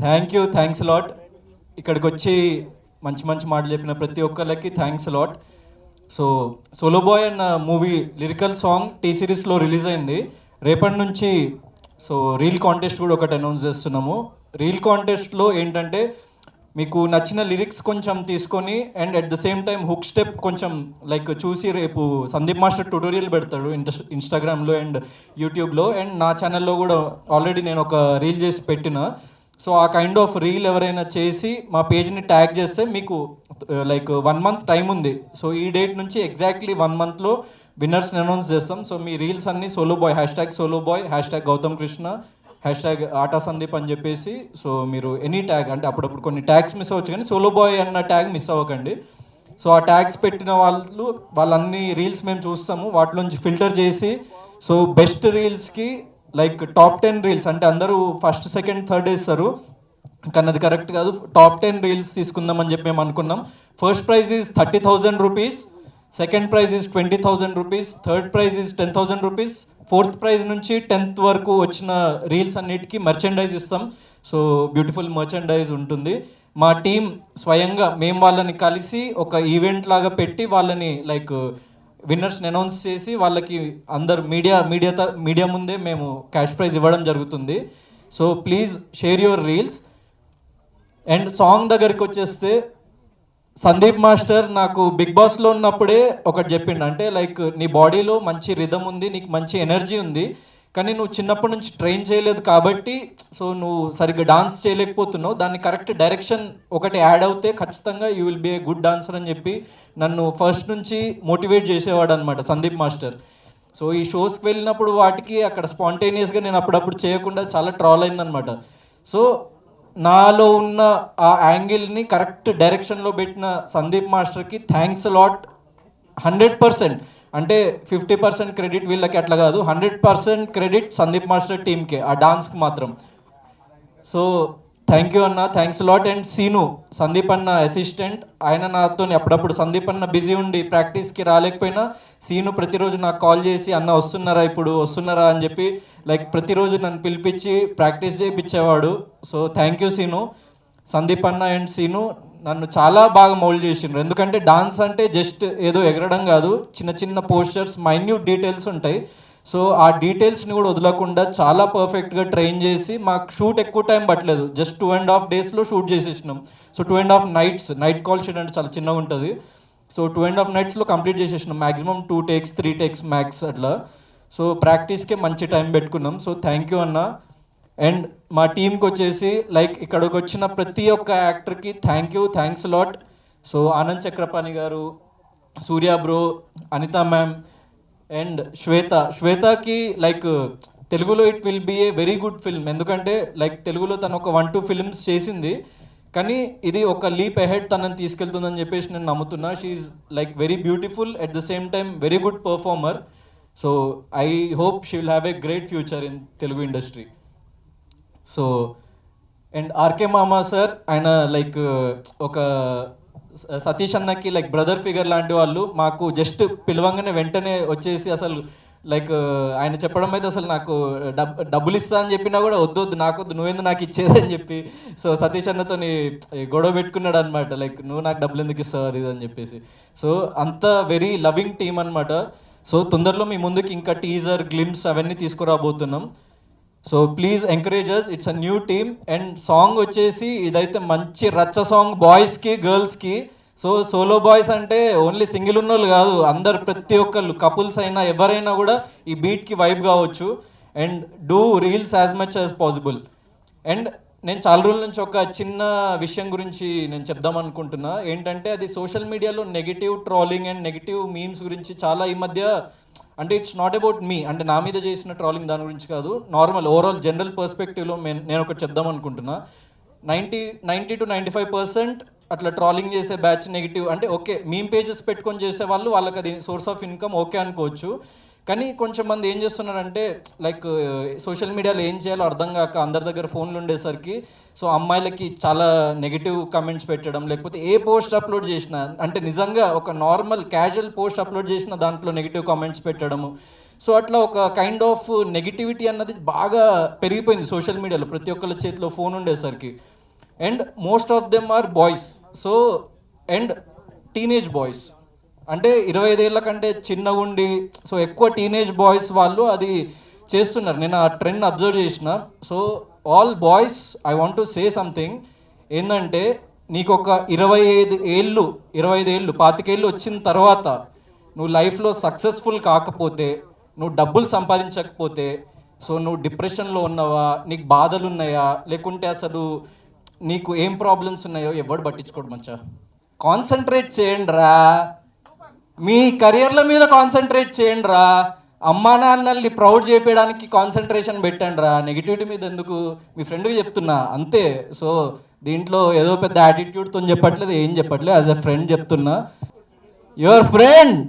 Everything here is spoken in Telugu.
Thanks lot. ఇక్కడికి వచ్చి మంచి మంచి మాటలు చెప్పిన ప్రతి ఒక్కళ్ళకి thanks lot. So Solo bye అన్న మూవీ లిరికల్ సాంగ్ టీ సిరీస్లో రిలీజ్ అయింది. రేపటి నుంచి సో రీల్ కాంటెస్ట్ కూడా ఒకటి అనౌన్స్ చేస్తున్నాము. రీల్ కాంటెస్ట్లో ఏంటంటే మీకు నచ్చిన లిరిక్స్ కొంచెం తీసుకొని and at the same time hook step కొంచెం లైక్ చూసి రేపు సందీప్ మాస్టర్ ట్యూటోరియల్ పెడతాడు ఇన్స్టాగ్రామ్లో అండ్ యూట్యూబ్లో అండ్ నా ఛానల్లో కూడా ఆల్రెడీ నేను ఒక రీల్ చేసి పెట్టిన. సో ఆ కైండ్ ఆఫ్ రీల్ ఎవరైనా చేసి మా పేజ్ని ట్యాగ్ చేస్తే మీకు లైక్ 1 month టైం ఉంది. సో ఈ డేట్ నుంచి ఎగ్జాక్ట్లీ 1 monthలో విన్నర్స్ని అనౌన్స్ చేస్తాం. సో మీ రీల్స్ అన్నీ solo boy solo boy Gautam Krishna ఆటా సందీప్ అని చెప్పేసి. సో మీరు ఎనీ ట్యాగ్ అంటే అప్పుడప్పుడు కొన్ని ట్యాగ్స్ మిస్ అవ్వచ్చు కానీ సోలో బాయ్ అన్న ట్యాగ్ మిస్ అవ్వకండి. సో ఆ ట్యాగ్స్ పెట్టిన వాళ్ళన్ని రీల్స్ మేము చూస్తాము, వాటిలోంచి ఫిల్టర్ చేసి సో బెస్ట్ రీల్స్కి లైక్ టాప్ 10 రీల్స్ అంటే అందరూ ఫస్ట్ సెకండ్ థర్డ్ వేస్తారు కానీ అది కరెక్ట్ కాదు. టాప్ 10 రీల్స్ తీసుకుందామని చెప్పి మేము అనుకున్నాం. First prize is 30,000 rupees, second prize is 20,000 rupees, third prize is 10,000 rupees, fourth prize నుంచి 10th వరకు వచ్చిన రీల్స్ అన్నిటికీ మర్చెండైజ్ ఇస్తాం. సో బ్యూటిఫుల్ మర్చెండైజ్ ఉంటుంది. మా టీం స్వయంగా మేము వాళ్ళని కలిసి ఒక ఈవెంట్ లాగా పెట్టి వాళ్ళని లైక్ విన్నర్స్ని అనౌన్స్ చేసి వాళ్ళకి అందరు మీడియా ముందే మేము క్యాష్ ప్రైజ్ ఇవ్వడం జరుగుతుంది. So please share your reels. And song దగ్గరికి వచ్చేస్తే సందీప్ మాస్టర్ నాకు బిగ్ బాస్లో ఉన్నప్పుడే ఒకటి చెప్పిండు, అంటే లైక్ నీ బాడీలో మంచి రిథమ్ ఉంది, నీకు మంచి ఎనర్జీ ఉంది, కానీ నువ్వు చిన్నప్పటి నుంచి ట్రైన్ చేయలేదు కాబట్టి సో నువ్వు సరిగ్గా డాన్స్ చేయలేకపోతున్నావు, దాన్ని కరెక్ట్ డైరెక్షన్ ఒకటి యాడ్ అవుతే ఖచ్చితంగా you will be a good dancer అని చెప్పి నన్ను ఫస్ట్ నుంచి మోటివేట్ చేసేవాడు అనమాట సందీప్ మాస్టర్. సో ఈ షోస్కి వెళ్ళినప్పుడు వాటికి అక్కడ స్పాంటేనియస్గా నేను అప్పుడప్పుడు చేయకుండా చాలా ట్రాల్ అయిందనమాట. సో నాలో ఉన్న ఆ యాంగిల్ని కరెక్ట్ డైరెక్షన్లో పెట్టిన సందీప్ మాస్టర్కి థ్యాంక్స్ లాట్. 100% అంటే 50% క్రెడిట్ వీళ్ళకి అట్లా కాదు, 100% క్రెడిట్ సందీప్ మాస్టర్ టీమ్కే ఆ డాన్స్కి మాత్రం. సో థ్యాంక్ యూ అన్న, thanks lot. And Seenu Sandeep అన్న అసిస్టెంట్, ఆయన నాతో అప్పుడప్పుడు సందీప్ అన్న బిజీ ఉండి ప్రాక్టీస్కి రాలేకపోయినా సీను ప్రతిరోజు నాకు కాల్ చేసి అన్న వస్తున్నారా అని చెప్పి లైక్ ప్రతిరోజు నన్ను పిలిపించి ప్రాక్టీస్ చేయించేవాడు. So thank you Seenu. Sandeep అన్న అండ్ సీను నన్ను చాలా బాగా మౌల్డ్ చేసిండ్రు. ఎందుకంటే డాన్స్ అంటే జస్ట్ ఏదో ఎగరడం కాదు, చిన్న చిన్న పోస్చర్స్ మైన్యూట్ డీటెయిల్స్ ఉంటాయి. సో ఆ డీటెయిల్స్ని కూడా వదలకుండా చాలా పర్ఫెక్ట్గా ట్రైన్ చేసి మాకు షూట్ ఎక్కువ టైం పట్టలేదు, జస్ట్ 2.5 daysలో షూట్ చేసేసినాం. So 2.5 nights night call sheet అంటే చాలా చిన్నగా ఉంటుంది. సో 2.5 nightsలో కంప్లీట్ చేసేసినాం, మ్యాక్సిమం 2 takes 3 takes మ్యాక్స్ అట్లా. సో ప్రాక్టీస్కే మంచి టైం పెట్టుకున్నాం. సో థ్యాంక్ యూ అన్న. అండ్ మా టీంకి వచ్చేసి లైక్ ఇక్కడికి వచ్చిన ప్రతి ఒక్క యాక్టర్కి thanks lot. So Anand Chakrapani గారు, Surya bro, Anitha ma'am and శ్వేతకి లైక్ తెలుగులో it will be a very good film. ఎందుకంటే లైక్ తెలుగులో తను ఒక 1-2 films చేసింది, కానీ ఇది ఒక లీప్ అహెడ్ తనని తీసుకెళ్తుందని చెప్పేసి నేను నమ్ముతున్నా. She like very beautiful at the same time very good performer. So I hope she will have a great future in Telugu industry. So and RK మామా సార్, ఆయన లైక్ ఒక సతీష్ అన్నకి లైక్ బ్రదర్ ఫిగర్ లాంటి వాళ్ళు. మాకు జస్ట్ పిలవంగానే వెంటనే వచ్చేసి అసలు లైక్ ఆయన చెప్పడం అయితే అసలు నాకు డబ్బులు ఇస్తా అని చెప్పినా కూడా వద్దు నాకొద్దు, నువ్వేందు నాకు ఇచ్చేదని చెప్పి సో సతీష్ అన్నతో గొడవ పెట్టుకున్నాడు అనమాట, లైక్ నువ్వు నాకు డబ్బులు ఎందుకు ఇస్తావు అది అని చెప్పేసి. సో అంత వెరీ లవింగ్ టీమ్ అనమాట. సో తొందరలో మీ ముందుకి ఇంకా టీజర్ గ్లిమ్స్ అవన్నీ తీసుకురాబోతున్నాం. So please encourage us, it's a new team. And song వచ్చేసి ఇదైతే మంచి రచ్చ సాంగ్ బాయ్స్కి గర్ల్స్కి. సో సోలో బాయ్స్ అంటే ఓన్లీ సింగిల్ ఉన్నోళ్ళు కాదు, అందరు ప్రతి ఒక్కళ్ళు కపుల్స్ అయినా ఎవరైనా కూడా ఈ బీట్కి వైబ్ కావచ్చు. And do reels as much as possible. And నేను చాలా రోజుల నుంచి ఒక చిన్న విషయం గురించి నేను చెప్దాం అనుకుంటున్నా, ఏంటంటే అది సోషల్ మీడియాలో negative trolling and negative memes గురించి చాలా ఈ మధ్య, అంటే ఇట్స్ నాట్ అబౌట్ మీ, అంటే నా మీద చేసిన ట్రోలింగ్ దాని గురించి కాదు, నార్మల్ ఓవరాల్ జనరల్ పర్స్పెక్టివ్లో నేను ఒకటి చెప్దాం అనుకుంటున్నా. 90 to 95% అట్లా ట్రాలింగ్ చేసే బ్యాచ్ నెగిటివ్, అంటే ఓకే మీమ్ పేజెస్ పెట్టుకొని చేసే వాళ్ళకి అది సోర్స్ ఆఫ్ ఇన్కమ్ ఓకే అనుకోవచ్చు. కానీ కొంచెం మంది ఏం చేస్తున్నారంటే లైక్ సోషల్ మీడియాలో ఏం చేయాలో అర్థం కాక అందరి దగ్గర ఫోన్లు ఉండేసరికి సో అమ్మాయిలకి చాలా నెగిటివ్ కమెంట్స్ పెట్టడం, లేకపోతే ఏ పోస్ట్ అప్లోడ్ చేసినా అంటే నిజంగా ఒక నార్మల్ క్యాజువల్ పోస్ట్ అప్లోడ్ చేసిన దాంట్లో నెగిటివ్ కామెంట్స్ పెట్టడము. సో అట్లా ఒక కైండ్ ఆఫ్ నెగిటివిటీ అన్నది బాగా పెరిగిపోయింది సోషల్ మీడియాలో, ప్రతి ఒక్కళ్ళ చేతిలో ఫోన్ ఉండేసరికి. And most of them are boys. So and teenage boys అంటే 25 ఏళ్ళ కంటే చిన్నగా ఉండి, సో ఎక్కువ టీనేజ్ బాయ్స్ వాళ్ళు అది చేస్తున్నారు. నేను ఆ ట్రెండ్ అబ్జర్వ్ చేసిన. So all boys, I want to say something ఏంటంటే, నీకు ఒక 25 ఏళ్ళు 25 ఏళ్ళు వచ్చిన తర్వాత నువ్వు లైఫ్లో సక్సెస్ఫుల్ కాకపోతే, నువ్వు డబ్బులు సంపాదించకపోతే, సో నువ్వు డిప్రెషన్లో ఉన్నావా, నీకు బాధలు ఉన్నాయా, లేకుంటే అసలు నీకు ఏం ప్రాబ్లమ్స్ ఉన్నాయో ఎవడు పట్టించుకోడు మచ్చా. కాన్సన్ట్రేట్ చేయండి రా, మీ కెరియర్ల మీద కాన్సన్ట్రేట్ చేయండి రా, అమ్మా నాన్నల్ని ప్రౌడ్ చేయడానికి కాన్సన్ట్రేషన్ పెట్టండి రా, నెగిటివిటీ మీద ఎందుకు. మీ ఫ్రెండ్కి చెప్తున్నా అంతే. సో దీంట్లో ఏదో పెద్ద యాటిట్యూడ్తో చెప్పట్లేదు, ఏం చెప్పట్లేదు, యాజ్ ఎ ఫ్రెండ్ చెప్తున్నా. Your friend.